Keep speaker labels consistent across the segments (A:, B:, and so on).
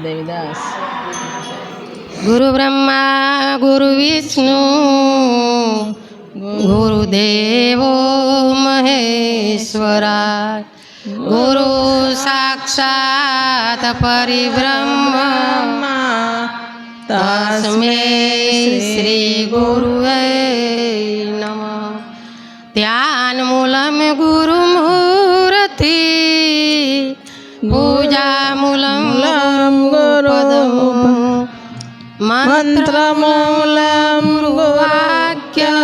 A: દેવીદાસ.
B: ગુરુ બ્રહ્મા ગુરુ વિષ્ણુ ગુરુદેવો મહેશ્વરા ગુરુ સાક્ષાત પરિબ્રહ્મ તસ્મૈ શ્રી ગુરુવે નમઃ. ધ્યાન મૂલમ ગુરુમૂર્તિ પૂજા મૂલમ ગુરુપદમ મંત્ર મૂલમ ગુરુવાક્ય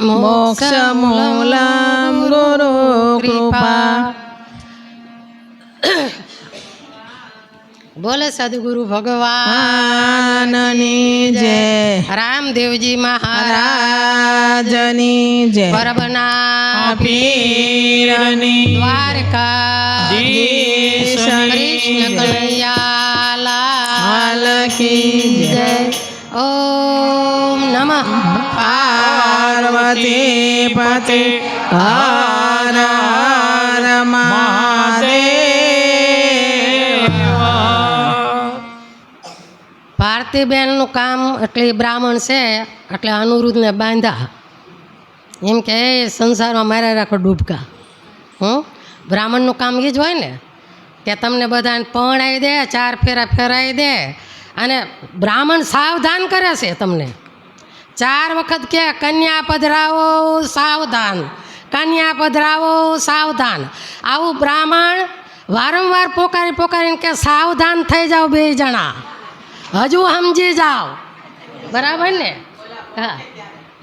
B: મોક્ષ મૂલમ ગુરુ કૃપા. બોલે સદગુરુ ભગવાનની જય. રામદેવજી મહારાજની જય. પરબના પીરની દ્વારકાધીશ કૃષ્ણ કનૈયાલાલ કી જય. ઓમ નમઃ પાર્વતી પતે હર હર મહાદેવ. ભારતીબેનનું કામ એટલે બ્રાહ્મણ છે એટલે અનુરુદ્ધને બાંધ્યા એમ કે એ સંસારમાં મારા રાખો ડૂબકા. બ્રાહ્મણનું કામ એ જ હોય ને કે તમને બધાને પરણાવી દે, ચાર ફેરા ફેરાવી દે અને બ્રાહ્મણ સાવધાન કરે છે તમને. 4 વખત કે કન્યા પધરાવો સાવધાન, કન્યા પધરાવો સાવધાન. આવું બ્રાહ્મણ વારંવાર પોકારીને કે સાવધાન થઈ જાઓ 2 જણા, હજુ સમજી જાઓ. બરાબર ને?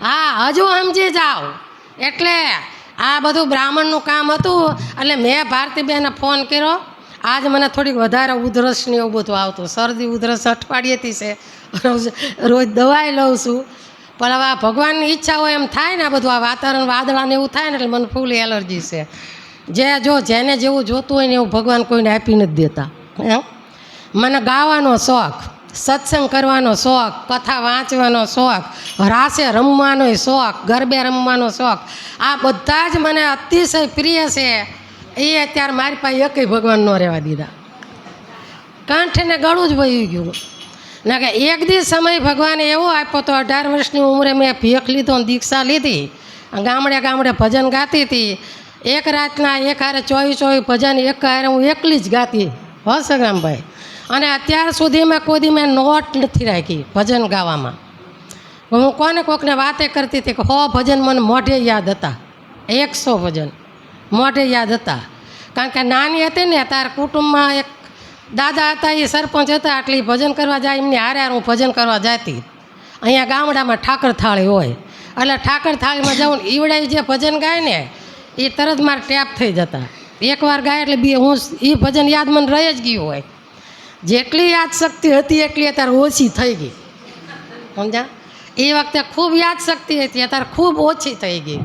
B: હા હજુ સમજી જાઓ. એટલે આ બધું બ્રાહ્મણનું કામ હતું. એટલે મેં ભારતીબેનને ફોન કર્યો. આજ મને થોડીક વધારે ઉધરસ ને એવું બધું આવતું, શરદી ઉધરસ અઠવાડિયેથી છે, રોજ દવાઈ લઉં છું. પણ હવે આ ભગવાનની ઈચ્છા હોય એમ થાય ને, આ બધું આ વાતાવરણ વાદળાને એવું થાય ને એટલે મને ફૂલ એલર્જી છે. જેને જેવું જોતું હોય ને એવું ભગવાન કોઈને આપી નથી દેતા. મને ગાવાનો શોખ, સત્સંગ કરવાનો શોખ, કથા વાંચવાનો શોખ, રાસે રમવાનો શોખ, ગરબે રમવાનો શોખ, આ બધા જ મને અતિશય પ્રિય છે. એ અત્યારે મારી પાસે એકય ભગવાન ન રહેવા દીધા. કંઠને ગળું જ વહી ગયું. ના કે એક દિવસ સમય ભગવાને એવો આપ્યો તો 18 વર્ષની ઉંમરે મેં ભેખ લીધો, દીક્ષા લીધી, ગામડે ભજન ગાતી હતી. એક રાતના એક હારે 24 ભજન એક હારે હું એકલી જ ગાતી. હો સગરામભાઈ. અને અત્યાર સુધીમાં કોઈ દી મેં નોટ નથી રાખી ભજન ગાવામાં. હું કોકને વાતે કરતી હતી કે 100 ભજન મને મોઢે યાદ હતા, 100 ભજન મોઢે યાદ હતા. કારણ કે નાની હતી ને ત્યારે કુટુંબમાં એક દાદા હતા, એ સરપંચ હતા, એટલે ભજન કરવા જાય એમની હારે હું ભજન કરવા જતી. અહીંયા ગામડામાં ઠાકર થાળી હોય એટલે ઠાકર થાળીમાં જાઉં ને ઈવડાઈ જે ભજન ગાય ને એ તરત મારે ટેપ થઈ જતા. એકવાર ગાય એટલે હું એ ભજન યાદ મને રહી જ ગયું હોય. જેટલી યાદ શક્તિ હતી એટલી અત્યારે ઓછી થઈ ગઈ. સમજા? એ વખતે ખૂબ યાદ શક્તિ હતી, અત્યારે ખૂબ ઓછી થઈ ગઈ.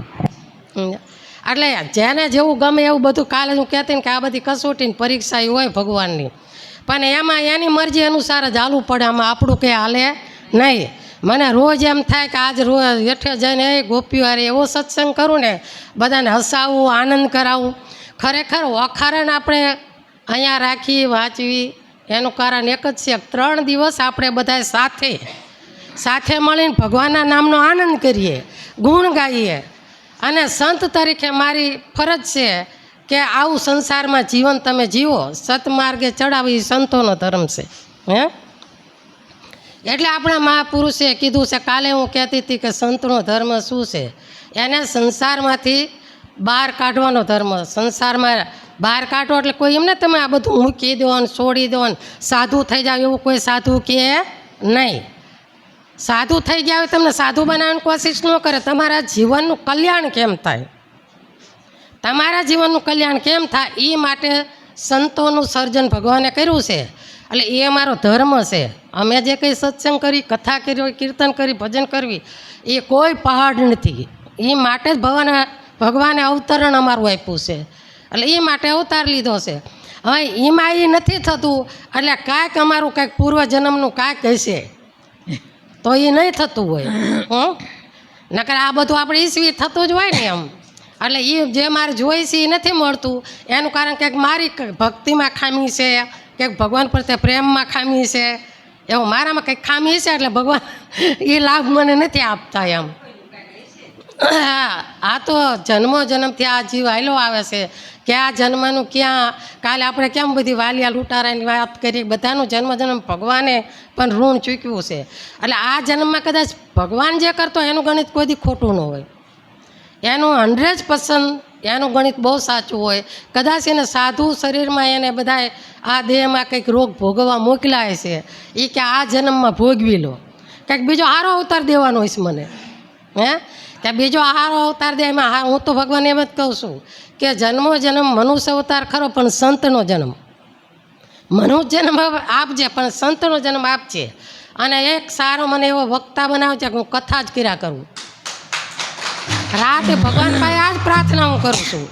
B: એટલે જેને જેવું ગમે એવું બધું. કાલે હું કહેતી ને કે આ બધી કસોટીની પરીક્ષા હોય ભગવાનની, પણ એમાં એની મરજી અનુસાર જ હાલવું પડે. આમાં આપણું કંઈ હાલે નહીં. મને રોજ એમ થાય કે આજ રોજ હેઠે જઈને એ ગોપીઓ હારે એવો સત્સંગ કરું ને, બધાને હસાવવું, આનંદ કરાવવું. ખરેખર વખારણ આપણે અહીંયા રાખી વાંચવી એનું કારણ એક જ છે, 3 દિવસ આપણે બધા સાથે મળીને ભગવાનના નામનો આનંદ કરીએ, ગુણ ગાઈએ. અને સંત તરીકે મારી ફરજ છે કે આવું સંસારમાં જીવન તમે જીવો, સતમાર્ગે ચડાવી સંતોનો ધર્મ છે. એટલે આપણા મહાપુરુષે કીધું છે. કાલે હું કહેતી હતી કે સંતનો ધર્મ શું છે, એને સંસારમાંથી બહાર કાઢવાનો ધર્મ. સંસારમાં બહાર કાઢો એટલે કોઈ એમને તમે આ બધું મૂકી દો ને છોડી દો ને સાધુ થઈ જાવ, એવું કોઈ સાધુ કહે નહીં. સાધુ થઈ ગયા હોય તમને સાધુ બનાવવાની કોશિશ ન કરે. તમારા જીવનનું કલ્યાણ કેમ થાય, તમારા જીવનનું કલ્યાણ કેમ થાય એ માટે સંતોનું સર્જન ભગવાને કર્યું છે. એટલે એ અમારો ધર્મ છે. અમે જે કંઈ સત્સંગ કરી, કથા કરી, કીર્તન કરી, ભજન કરવી એ કોઈ પહાડ નથી. એ માટે જ ભગવાને અવતરણ અમારું આપ્યું છે. એટલે એ માટે અવતાર લીધો છે. હવે એમાં એ નથી થતું એટલે કાંઈક અમારું કાંઈક પૂર્વજન્મનું કાંઈક હશે તો એ નહીં થતું હોય. નકર આ બધું આપણે ઈસવી થતું જ હોય ને એમ. એટલે એ જે મારે જોઈ છે એ નથી મળતું. એનું કારણ કંઈક મારી ભક્તિમાં ખામી છે, કે ભગવાન પ્રત્યે પ્રેમમાં ખામી છે, એવું મારામાં કંઈક ખામી છે એટલે ભગવાન એ લાભ મને નથી આપતા એમ. આ તો જન્મોજન્મથી આ જીવ હાલ્યો આવે છે કે આ જન્મનું ક્યાં, કાલે આપણે કેમ બધી વાલિયા લૂંટારાની વાત કરી, બધાનું જન્મ ભગવાને પણ ઋણ ચૂક્યું છે. એટલે આ જન્મમાં કદાચ ભગવાન જે કરતો એનું ગણિત કોઈ દી ખોટું ન હોય, એનું 100% એનું ગણિત બહુ સાચું હોય. કદાચ એને સાધુ શરીરમાં એને બધાય આ દેહમાં કંઈક રોગ ભોગવવા મોકલાય છે, એ કે આ જન્મમાં ભોગવી લો, કંઈક બીજો સારો અવતાર દેવાનો હોય છે મને, કે બીજો સારો અવતાર દે. એમાં હા, હું તો ભગવાન એમ જ કહું છું કે જન્મો જન્મ મનુષ્ય અવતાર ખરો પણ સંતનો જન્મ, મનુષ્ય જન્મ આપજે પણ સંતનો જન્મ આપજે. અને એક સારો મને એવો વક્તા બનાવજે કે હું કથા જ કર્યા કરું. રાતે ભગવાન પાસે આ જ પ્રાર્થના હું કરું છું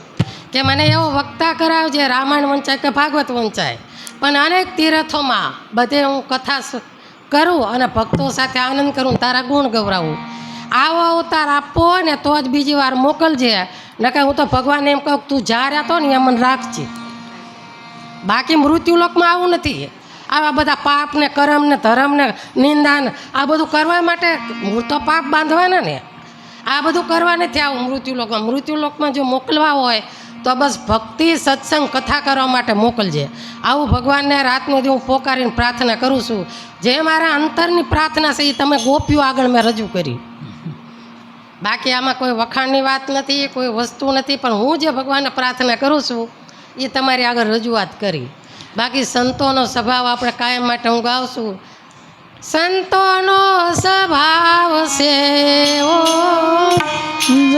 B: કે મને એવો વક્તા કરાવજે, રામાયણ વંચાય કે ભાગવત વંચાય, પણ અનેક તીર્થોમાં બધે હું કથા કરું અને ભક્તો સાથે આનંદ કરું, તારા ગુણ ગૌરાવું. આવો અવતાર આપવો હોય ને તો જ બીજી વાર મોકલજે, નકે હું તો ભગવાન એમ કહું તું જા રહેતો ને એમ મને રાખજે. બાકી મૃત્યુલોકમાં આવું નથી. આવા બધા પાપ ને કર્મ ને ધર્મ ને નિંદાન આ બધું કરવા માટે તો પાપ બાંધવાના ને, આ બધું કરવા નથી આવું મૃત્યુલોકમાં. મૃત્યુલોકમાં જો મોકલવા હોય તો બસ ભક્તિ સત્સંગ કથા કરવા માટે મોકલજે. આવું ભગવાનને રાતનો દી હું પોકારીને પ્રાર્થના કરું છું. જે મારા અંતરની પ્રાર્થના છે એ તમે ગોપીઓ આગળ મેં રજૂ કરી. બાકી આમાં કોઈ વખાણની વાત નથી, કોઈ વસ્તુ નથી, પણ હું જે ભગવાનને પ્રાર્થના કરું છું એ તમારી આગળ રજૂઆત કરી. બાકી સંતોનો સ્વભાવ આપણે કાયમ માટે હું ગાઉં છું. સંતોનો સ્વભાવ છે ઓ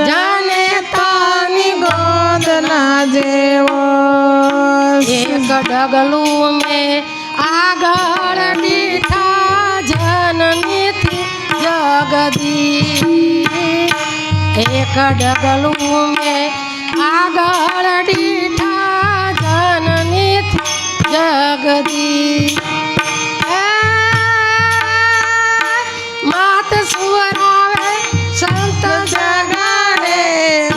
B: જાને તાની ગોદના જેવો, એક ડગલું મેં આગળ દીઠા જનનીથી જગદી, એક ડગલું મેં આગળ દીઠા જનનીથી જગદી. માત સુવરાવે સંત જગાડે,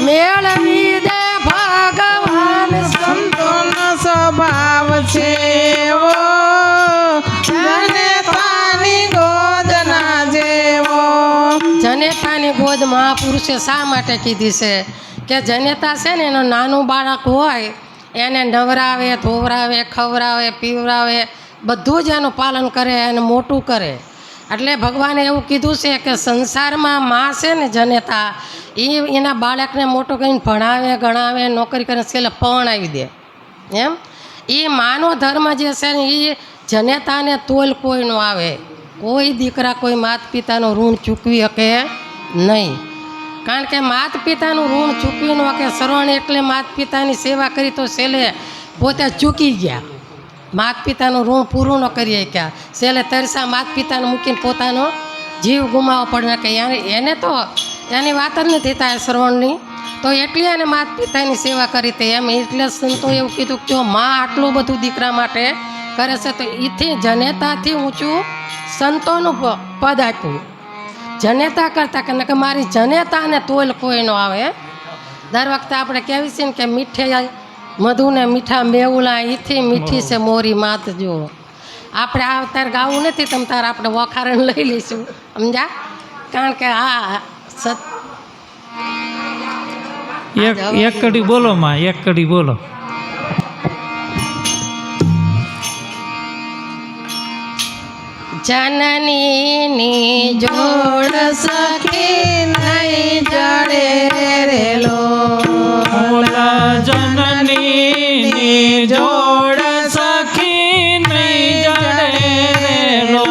B: મેળવી દે ભગવાન
A: સંતોનો સ્વભાવ છે એવો જનેતાની ગોદના જેવો.
B: જનેતાની ગોદ મહાપુરુષે શા માટે કીધી છે કે જનેતા છે ને એનો નાનું બાળક હોય એને નવરાવે, ધોવરાવે, ખવરાવે, પીવરાવે, બધું જ એનું પાલન કરે, એને મોટું કરે. એટલે ભગવાને એવું કીધું છે કે સંસારમાં માં છે ને જનેતા, એ એના બાળકને મોટો કરીને ભણાવે, ગણાવે, નોકરી કરીને છેલ્લે પરણાવી દે. એમ એ માનો ધર્મ જે છે ને એ જનેતાને તોલ કોઈ ન આવે. કોઈ દીકરા કોઈ માત પિતાનું ઋણ ચૂકવી શકે નહીં. કારણ કે માત પિતાનું ઋણ ચૂકવી ન શકે. શ્રવણ એટલે માત પિતાની સેવા કરી તો છેલ્લે પોતે ચૂકી ગયા, માત પિતાનું ઋણ પૂરું ન કરી શક્યા. છેલ્લે તરસા માત પિતાને મૂકીને પોતાનો જીવ ગુમાવવો પડે કે એને તો એની વાત જ નથી થાય શ્રવણની, તો એટલી એને માત પિતાની સેવા કરી તે એમ. એટલે સંતો એવું કીધું કે જો માં આટલું બધું દીકરા માટે કરે છે તો એથી જનેતાથી ઊંચું સંતોનું પદ આપ્યું. જનેતા કરતાં કે મારી જનેતાને તોલ કોઈ ન આવે. દર વખતે આપણે કહેવી છે ને કે મીઠે મધુને મીઠા મેવલા, એથી મીઠી છે મોરી માત. જો આપણે આ તાર ગાવું નથી, તમ તાર આપણે વખારણ લઈ લઈશું, સમજા? કારણ કે આ સત
A: એક કડી બોલો માં, એક કડી બોલો.
B: જનનીની જોડ સખી નહીં જડે રેલો,
A: જનનીની જોડ સખી નહીં જડે રેલો.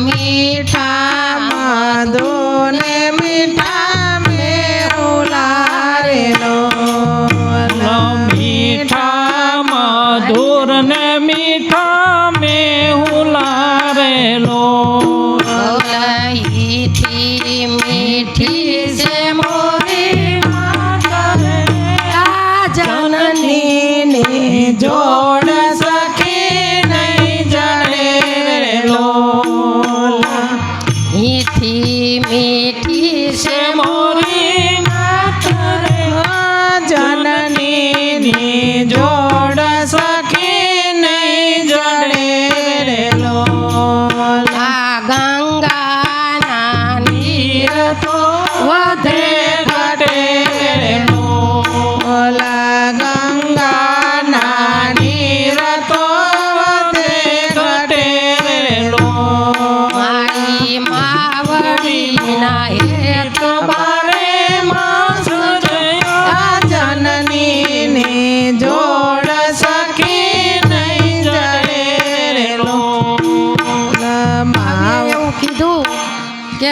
B: મીઠા મધુને મીઠા મેહુલા રેલો,
A: મીઠા મધુર ને મીઠા મેહુલા રેલો.
B: મીઠી મીઠી છે મોરી
A: માતા રે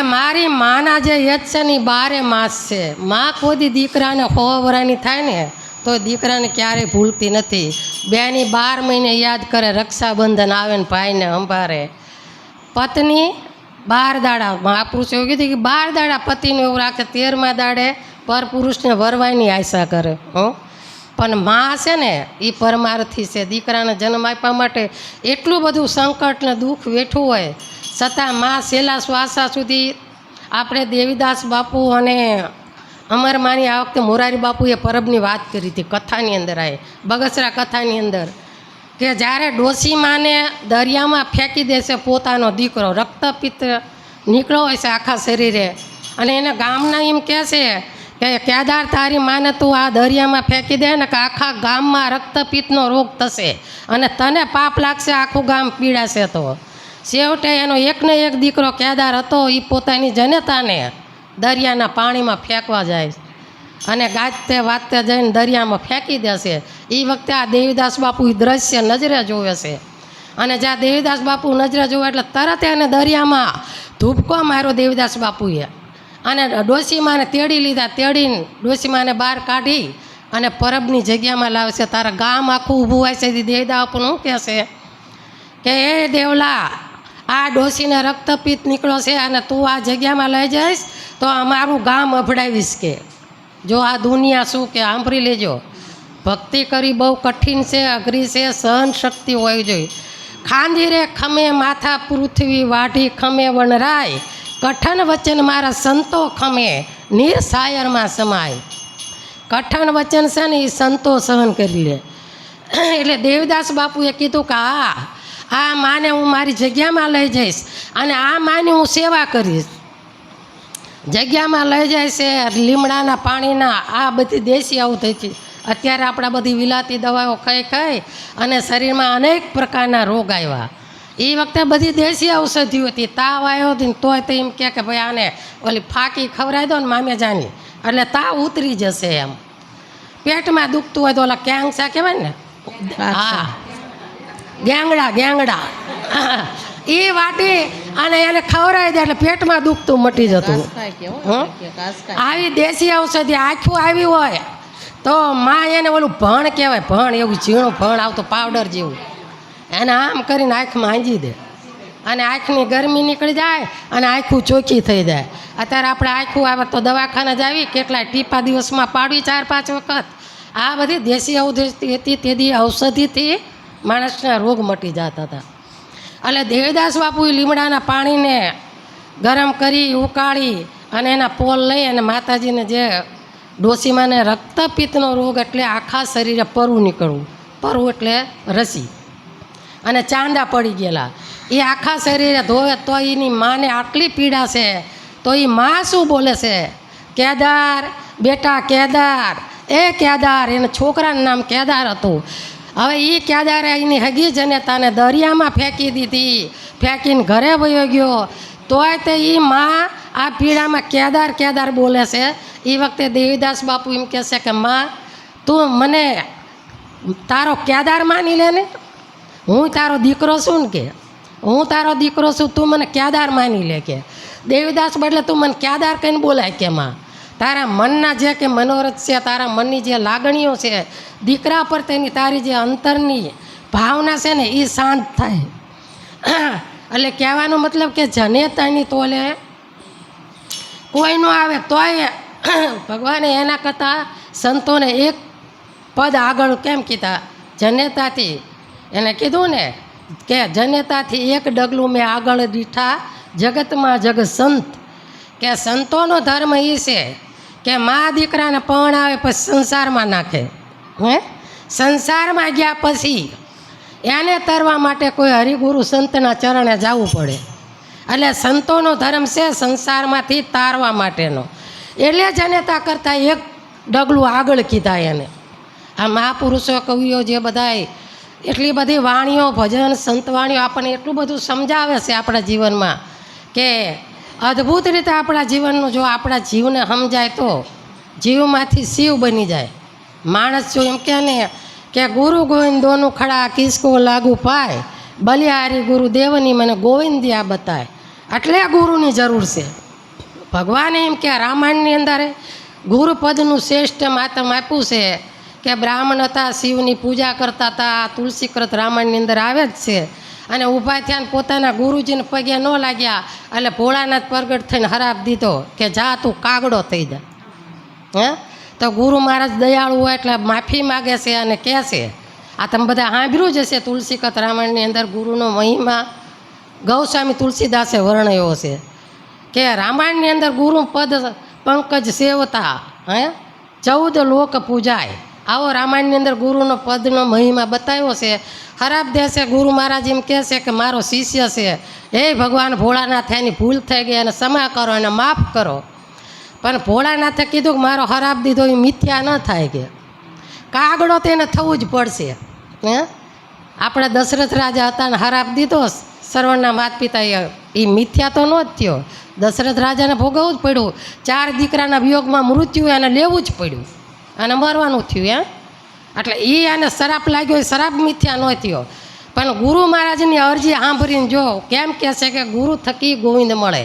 B: મારી માના જે યજ છે ને ઈ 12 માસ છે. માં કોઈ દી દીકરાને 100 વરાની થાય ને તો દીકરાને ક્યારેય ભૂલતી નથી. બેની 12 મહિને યાદ કરે, રક્ષાબંધન આવે ને ભાઈને સંભાળે. પત્ની 12 દાડા, મહાપુરુષ એવું કીધું કે 12 દાડા પતિને એવું રાખે, 13મા દાડે પરપુરુષને વરવાઈની આશા કરે. પણ માં છે ને એ પરમાર્થી છે. દીકરાને જન્મ આપવા માટે એટલું બધું સંકટ ને દુઃખ વેઠવું હોય છતાં માં છેલ્લા શ્વાસા સુધી. આપણે દેવીદાસ બાપુ અને અમરમાની આ વખતે મોરારી બાપુએ પરબની વાત કરી હતી કથાની અંદર, આ બગસરા કથાની અંદર, કે જ્યારે ડોશીમાને દરિયામાં ફેંકી દેશે પોતાનો દીકરો, રક્તપિત્ત નીકળ્યો હોય છે આખા શરીરે, અને એને ગામના એમ કહેશે કે કેદાર તારી માને તું આ દરિયામાં ફેંકી દે ને કે આખા ગામમાં રક્તપિત્તનો રોગ થશે અને તને પાપ લાગશે, આખું ગામ પીડાશે. તો છેવટે એનો એકને એક દીકરો કેદાર હતો, એ પોતાની જનતાને દરિયાના પાણીમાં ફેંકવા જાય અને ગાજતે વાજતે જઈને દરિયામાં ફેંકી દેશે. એ વખતે આ દેવીદાસ બાપુ એ દ્રશ્ય નજરે જોવે છે, અને જ્યાં દેવીદાસ બાપુ નજરે જોવે એટલે તરત એને દરિયામાં ધૂપકો માર્યો દેવીદાસ બાપુએ, અને ડોશીમાને તેડી લીધા. તેડીને ડોશીમાને બહાર કાઢી અને પરબની જગ્યામાં લાવશે. તારા ગામ આખું ઊભું હોય છે. દેવીદાસ બાપુ શું કહેશે કે એ દેવલા, આ ડોશીને રક્તપિત્ત નીકળ્યો છે અને તું આ જગ્યામાં લઈ જઈશ તો અમારું ગામ અભડાવીશ. કે જો આ દુનિયા શું કે સાંભળી લેજો. ભક્તિ કરી બહુ કઠિન છે, અઘરી છે, સહન શક્તિ હોવી જોઈએ. ખાંદીરે ખમે માથા પૃથ્વી વાઢી ખમે વનરાય, કઠન વચન મારા સંતો ખમે નિર્સાયરમાં સમાય. કઠન વચન છે ને એ સંતો સહન કરી લે. એટલે દેવદાસ બાપુએ કીધું કે આ માને હું મારી જગ્યામાં લઈ જઈશ અને આ માની હું સેવા કરીશ. જગ્યામાં લઈ જાય છે લીમડાના પાણીના, આ બધી દેશી ઔષધિ. અત્યારે આપણા બધી વિલાતી દવાઓ ખાઈ અને શરીરમાં અનેક પ્રકારના રોગ આવ્યા. એ વખતે બધી દેશી ઔષધિઓ હતી. તાવ આવ્યો હતી તોય તો એમ કે ભાઈ આને ઓલી ફાંકી ખવડાવી દો ને મામેજાની, એટલે તાવ ઉતરી જશે. એમ પેટમાં દુખતું હોય તો ઓલા કેંગસા કહેવાય ને, હા ગેંગડા એ વાટી અને એને ખવડાવી દે એટલે પેટમાં દુખતું મટી જતું. આવી દેશી ઔષધિ આખું આવી હોય તો માં એને ઓલું ભણ કહેવાય, ભણ એવું ઝીણું ભણ આવતું પાવડર જેવું, એને આમ કરીને આંખમાં આંજી દે અને આંખની ગરમી નીકળી જાય અને આંખું ચોખ્ખી થઈ જાય. અત્યારે આપણે આંખું આવે તો દવાખાને જ આવી કેટલાય ટીપા દિવસમાં પાડવી 4-5 વખત. આ બધી દેશી ઔષધિ હતી. તેથી ઔષધિથી માણસના રોગ મટી જતા હતા. એટલે દેવીદાસ બાપુએ લીમડાના પાણીને ગરમ કરી ઉકાળી અને એના પોલ લઈ અને માતાજીને જે ડોશીમાને રક્તપિત્તનો રોગ એટલે આખા શરીરે પરવું નીકળવું, પરવું એટલે રસી, અને ચાંદા પડી ગયેલા, એ આખા શરીરે ધોવે તો એની માને આટલી પીડા છે. તો એ માં શું બોલે છે, કેદાર બેટા કેદાર, એ કેદાર, એના છોકરાનું નામ કેદાર હતું. હવે એ કેદારે એની હગી જનેતાને દરિયામાં ફેંકી દીધી, ફેંકીને ઘરે વયો ગયો. તોય તે એ માં આ પીડામાં કેદાર કેદાર બોલે છે. એ વખતે દેવીદાસ બાપુ એમ કહે છે કે માં તું મને તારો કેદાર માની લે ને, હું તારો દીકરો છું ને, કે હું તારો દીકરો છું, તું મને કેદાર માની લે. કે દેવીદાસ બદલે તું મને કેદાર કહીને બોલાય કે માં તારા મનના જે કે મનોરથ છે, તારા મનની જે લાગણીઓ છે દીકરા પર, તેની તારી જે અંતરની ભાવના છે ને એ શાંત થાય. એટલે કહેવાનો મતલબ કે જનેતાની તોલે કોઈ ન આવે તોય ભગવાને એના કરતાં સંતોને એક પદ આગળ કેમ કીધા, જનેતાથી. એને કીધું ને કે જનેતાથી એક ડગલું મેં આગળ દીઠા જગતમાં જગ સંત. કે સંતોનો ધર્મ એ છે કે મા દીકરાને પરણાવે પછી સંસારમાં નાખે. સંસારમાં ગયા પછી એને તરવા માટે કોઈ હરિગુરુ સંતના ચરણે જવું પડે. એટલે સંતોનો ધર્મ છે સંસારમાંથી તારવા માટેનો. એટલે જનેતા કરતાં એક ડગલું આગળ કીધા એને. આ મહાપુરુષો કવિઓ જે બધાય એટલી બધી વાણીઓ, ભજન, સંતવાણીઓ આપણને એટલું બધું સમજાવે છે આપણા જીવનમાં કે અદ્ભુત રીતે આપણા જીવનનું જો આપણા જીવને સમજાય તો જીવમાંથી શિવ બની જાય માણસ. જો એમ કહે ને કે ગુરુ ગોવિંદ દોનું ખડા કિસકો લાગુ પાય, બલિહારી ગુરુ દેવની મને ગોવિંદિયા બતાય. એટલે ગુરુની જરૂર છે. ભગવાને એમ કે રામાયણની અંદર ગુરુપદનું શ્રેષ્ઠ માતમ આપ્યું છે કે બ્રાહ્મણ હતા, શિવની પૂજા કરતા હતા, તુલસીકૃત રામાયણની અંદર આવે જ છે. અને ઊભા થયા ને પોતાના ગુરુજીને પગે ન લાગ્યા એટલે ભોળાનાથ પ્રગટ થઈને હરાપ દીધો કે જા તું કાગડો થઈ જા. હે તો ગુરુ મહારાજ દયાળુ હોય એટલે માફી માગે છે અને કહે છે, આ તમે બધા સાંભળ્યું જ હશે તુલસીકૃત રામાયણની અંદર ગુરુનો મહિમા ગૌસ્વામી તુલસીદાસે વર્ણવ્યો છે કે રામાયણની અંદર ગુરુ પદ પંકજ સેવતા, હે 14 લોક પૂજાય. આવો રામાયણની અંદર ગુરુનો પદનો મહિમા બતાવ્યો છે. ખરાબ દેશે ગુરુ મહારાજ એમ કહે છે કે મારો શિષ્ય છે, હે ભગવાન ભોળાનાથ એની ભૂલ થઈ ગઈ અને ક્ષમા કરો એને માફ કરો. પણ ભોળાનાથે કીધું કે મારો હરાબ દીધો એ મિથ્યા ન થાય કે કાગડો તેને થવું જ પડશે. હે આપણે દશરથ રાજા હતા ને હરાબ દીધો શ્રવણના માતા પિતા, એ મિથ્યા તો ન જ થયો. દશરથ રાજાને ભોગવવું જ પડ્યું. 4 દીકરાના વિયોગમાં મૃત્યુ એને લેવું જ પડ્યું અને મરવાનું થયું. એટલે એ આને શરાપ લાગ્યો, એ શરાપ મિથ્યા ન થયો. પણ ગુરુ મહારાજની અરજી સાંભળીને જો કેમ કહે છે કે ગુરુ થકી ગોવિંદ મળે.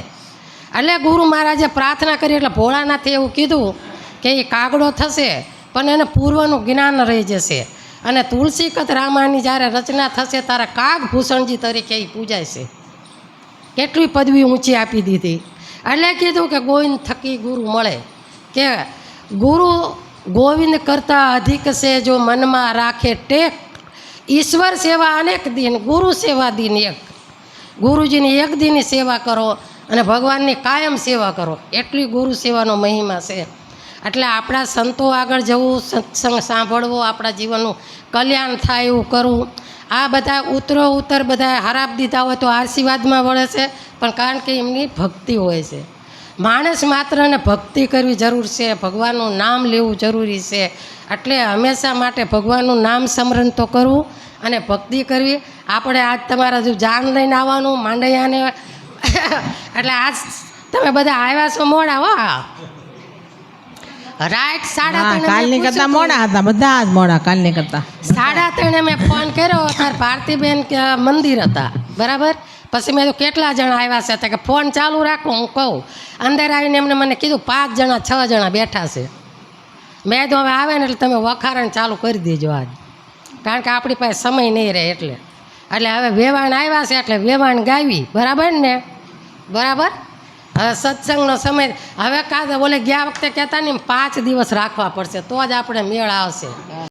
B: એટલે ગુરુ મહારાજે પ્રાર્થના કરી એટલે ભોળાનાથે એવું કીધું કે એ કાગડો થશે પણ એને પૂર્વનું જ્ઞાન રહી જશે અને તુલસીકૃત રામાયણની જ્યારે રચના થશે ત્યારે કાગભૂષણજી તરીકે એ પૂજાય છે. કેટલી પદવી ઊંચી આપી દીધી. એટલે કીધું કે ગોવિંદ થકી ગુરુ મળે, કે ગુરુ ગોવિંદ કરતાં અધિક છે જો મનમાં રાખે ટેક. ઈશ્વર સેવા અનેક દિન, ગુરુ સેવા દિન એક. ગુરુજીની એક દિનની સેવા કરો અને ભગવાનની કાયમ સેવા કરો, એટલી ગુરુ સેવાનો મહિમા છે. એટલે આપણા સંતો આગળ જવું, સત્સંગ સાંભળવો, આપણા જીવનનું કલ્યાણ થાય એવું કરવું. આ બધા ઉત્તર બધા હરાપ દીધા હોય તો આશીર્વાદમાં વળે છે, પણ કારણ કે એમની ભક્તિ હોય છે. માણસ માત્રને ભક્તિ કરવી જરૂર છે, ભગવાનનું નામ લેવું જરૂરી છે. એટલે હંમેશા માટે ભગવાનનું નામ સ્મરણ તો કરવું અને ભક્તિ કરવી. આપણે આજ તમારા જો જાન લઈને આવવાનું માંડૈયાને એટલે આજ તમે બધા આવ્યા છો મોડા. હો રાઈટ 3:30
C: કાલની કરતા મોડા હતા, બધા જ મોડા કાલની કરતા.
B: 3:30 મેં ફોન કર્યો ત્યારે ભારતીબેન કે મંદિર હતા, બરાબર. પછી મેં તો કેટલા જણા આવ્યા છે કે ફોન ચાલુ રાખો, હું કહું. અંદર આવીને એમને મને કીધું 5 જણા 6 જણા બેઠા છે. મેં તો હવે આવે ને એટલે તમે વખારણ ચાલુ કરી દેજો આજ, કારણ કે આપણી પાસે સમય નહીં રહે. એટલે હવે વેવાણ આવ્યા છે એટલે વેવાણ ગાવી, બરાબર ને? બરાબર. હવે સત્સંગનો સમય હવે કાં ઓલે ગયા વખતે કહેતા ને 5 દિવસ રાખવા પડશે તો જ આપણે મેળ આવશે.